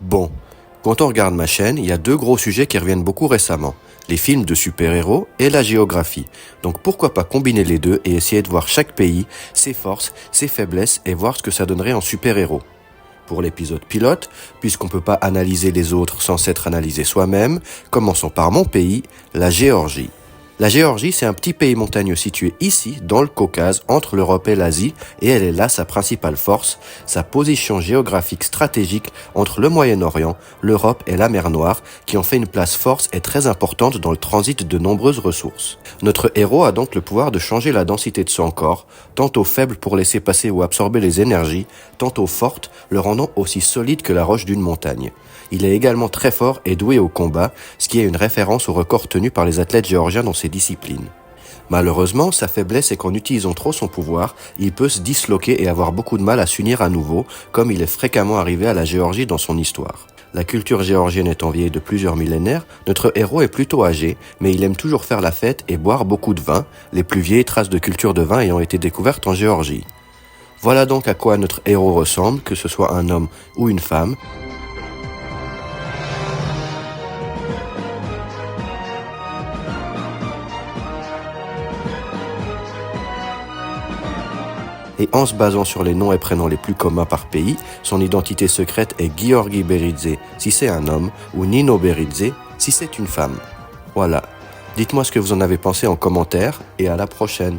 Bon, quand on regarde ma chaîne, il y a deux gros sujets qui reviennent beaucoup récemment. Les films de super-héros et la géographie. Donc pourquoi pas combiner les deux et essayer de voir chaque pays, ses forces, ses faiblesses et voir ce que ça donnerait en super-héros. Pour l'épisode pilote, puisqu'on peut pas analyser les autres sans s'être analysé soi-même, commençons par mon pays, la Géorgie. La Géorgie, c'est un petit pays montagneux situé ici, dans le Caucase, entre l'Europe et l'Asie, et elle est là sa principale force, sa position géographique stratégique entre le Moyen-Orient, l'Europe et la mer Noire, qui en fait une place forte et très importante dans le transit de nombreuses ressources. Notre héros a donc le pouvoir de changer la densité de son corps, tantôt faible pour laisser passer ou absorber les énergies, tantôt forte, le rendant aussi solide que la roche d'une montagne. Il est également très fort et doué au combat, ce qui est une référence au record tenu par les athlètes géorgiens dans ces disciplines. Malheureusement, sa faiblesse est qu'en utilisant trop son pouvoir, il peut se disloquer et avoir beaucoup de mal à s'unir à nouveau, comme il est fréquemment arrivé à la Géorgie dans son histoire. La culture géorgienne étant vieille de plusieurs millénaires, notre héros est plutôt âgé, mais il aime toujours faire la fête et boire beaucoup de vin, les plus vieilles traces de culture de vin ayant été découvertes en Géorgie. Voilà donc à quoi notre héros ressemble, que ce soit un homme ou une femme. Et en se basant sur les noms et prénoms les plus communs par pays, son identité secrète est Giorgi Beridze si c'est un homme ou Nino Beridze si c'est une femme. Voilà. Dites-moi ce que vous en avez pensé en commentaire et à la prochaine.